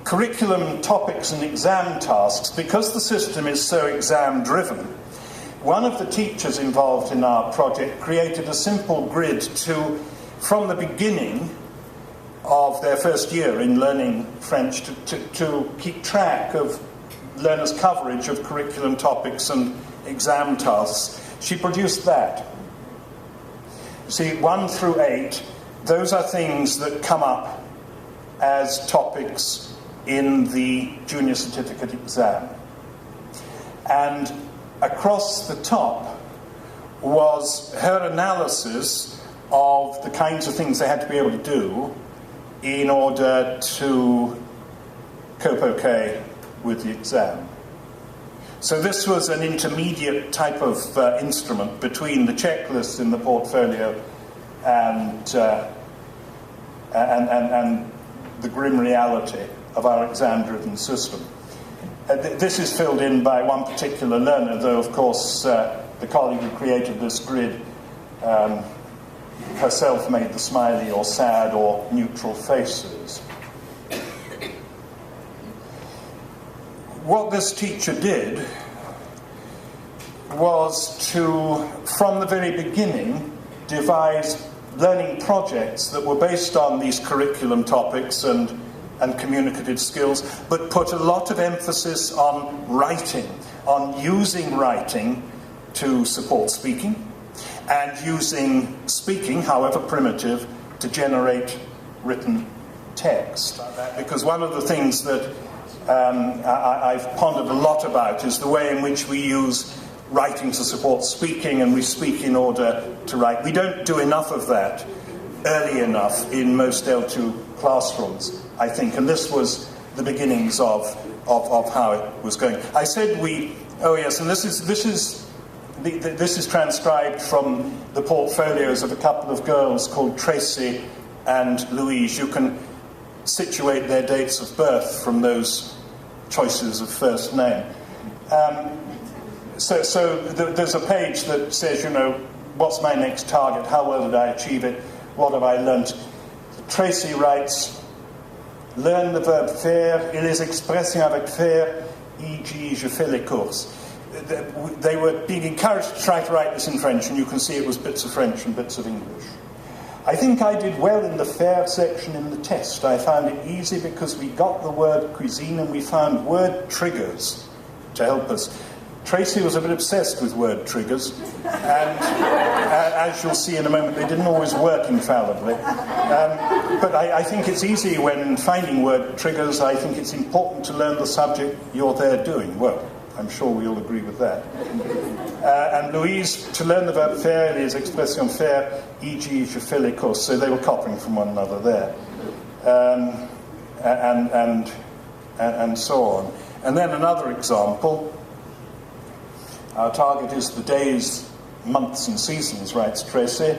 curriculum topics and exam tasks, because the system is so exam-driven, one of the teachers involved in our project created a simple grid to, from the beginning of their first year in learning French, to keep track of learners' coverage of curriculum topics and exam tasks. She produced that. See, 1 through 8, those are things that come up as topics in the junior certificate exam. And across the top was her analysis of the kinds of things they had to be able to do in order to cope okay with the exam. So this was an intermediate type of instrument between the checklist in the portfolio and the grim reality of our exam-driven system. This is filled in by one particular learner, though of course the colleague who created this grid herself made the smiley or sad or neutral faces. What this teacher did was to, from the very beginning, devise learning projects that were based on these curriculum topics and communicative skills, but put a lot of emphasis on writing, on using writing to support speaking, and using speaking, however primitive, to generate written text. Because one of the things that I've pondered a lot about is the way in which we use writing to support speaking, and we speak in order to write. We don't do enough of that early enough in most L2 classrooms, I think, and this was the beginnings of how it was going. I said and this is transcribed from the portfolios of a couple of girls called Tracy and Louise. You can situate their dates of birth from those choices of first name. So there's a page that says, what's my next target? How well did I achieve it? What have I learnt? Tracy writes, learn the verb faire et les expressions avec faire, e.g. je fais les courses. They were being encouraged to try to write this in French, and you can see it was bits of French and bits of English. I think I did well in the faire section in the test. I found it easy because we got the word cuisine and we found word triggers to help us. Tracy was a bit obsessed with word triggers, and as you'll see in a moment, they didn't always work infallibly. But I think it's easy when finding word triggers. I think it's important to learn the subject you're there doing. Well, I'm sure we all agree with that. And Louise, to learn the verb faire, les expressions faire, e.g. je fais les courses. So they were copying from one another there. And so on. And then another example. Our target is the days, months and seasons, writes Tracy.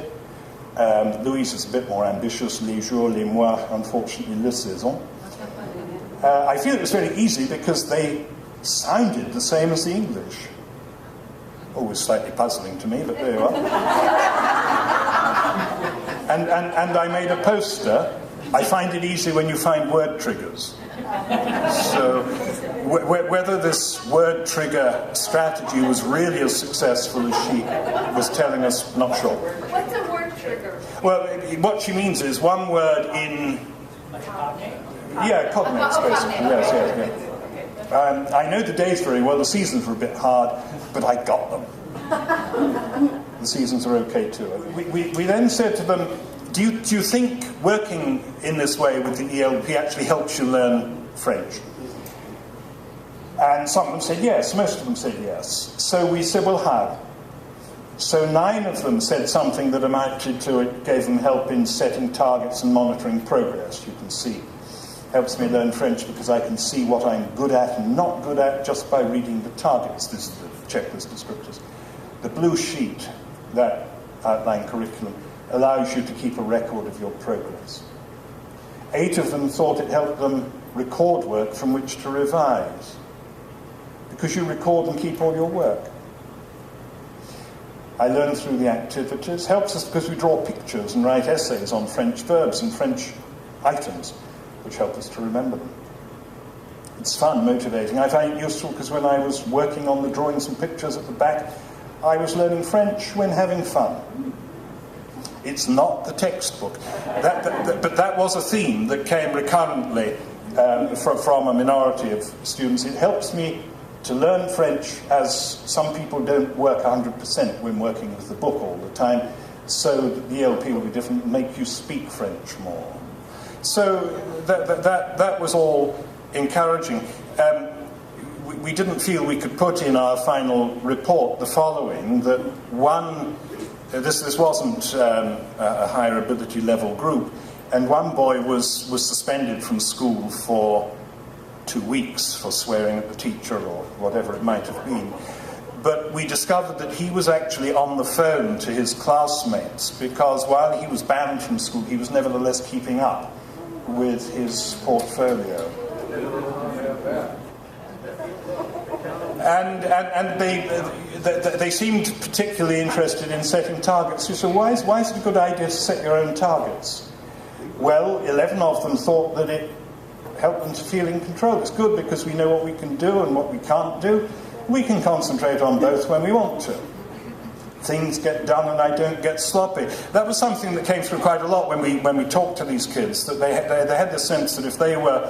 Louise is a bit more ambitious, les jours, les mois, unfortunately, les saisons. I feel it was very easy because they sounded the same as the English. Always slightly puzzling to me, but there you are. And I made a poster. I find it easy when you find word triggers. So whether this word trigger strategy was really as successful as she was telling us, not sure. What's a word trigger? Well, what she means is one word in... Yeah, cognates, basically. Yes. I know the days very well. The seasons were a bit hard, but I got them. The seasons are okay too. We then said to them, do you think working in this way with the ELP actually helps you learn French? And some of them said yes, most of them said yes. So we said, well, how? So 9 of them said something that amounted to it gave them help in setting targets and monitoring progress. You can see. Helps me learn French because I can see what I'm good at and not good at just by reading the targets. This is the checklist descriptors. The blue sheet, that outline curriculum, allows you to keep a record of your progress. 8 of them thought it helped them record work from which to revise, because you record and keep all your work. I learned through the activities. Helps us because we draw pictures and write essays on French verbs and French items, which help us to remember them. It's fun, motivating. I find it useful because when I was working on the drawings and pictures at the back, I was learning French when having fun. It's not the textbook. But that was a theme that came recurrently from a minority of students. It helps me to learn French, as some people don't work 100% when working with the book all the time, so the ELP will be different and make you speak French more. So that was all encouraging. We didn't feel we could put in our final report the following, that this wasn't a higher ability level group, and one boy was suspended from school for 2 weeks for swearing at the teacher or whatever it might have been. But we discovered that he was actually on the phone to his classmates, because while he was banned from school, he was nevertheless keeping up with his portfolio. And they seemed particularly interested in setting targets. So why is it a good idea to set your own targets? Well, 11 of them thought that it helped them to feel in control. It's good because we know what we can do and what we can't do. We can concentrate on both when we want to. Things get done and I don't get sloppy. That was something that came through quite a lot when we talked to these kids, that they had the sense that if they were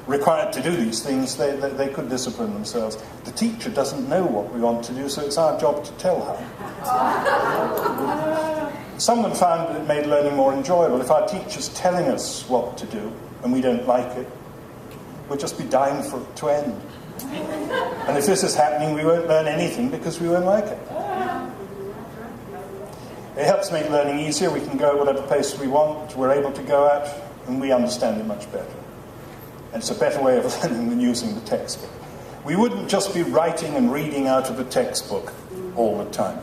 required to do these things, they could discipline themselves. The teacher doesn't know what we want to do, so it's our job to tell her. Someone found that it made learning more enjoyable. If our teacher's telling us what to do and we don't like it, we'll just be dying for it to end. And if this is happening, we won't learn anything because we won't like it. It helps make learning easier. We can go at whatever pace we want, we're able to go at, and we understand it much better. And it's a better way of learning than using the textbook. We wouldn't just be writing and reading out of the textbook all the time.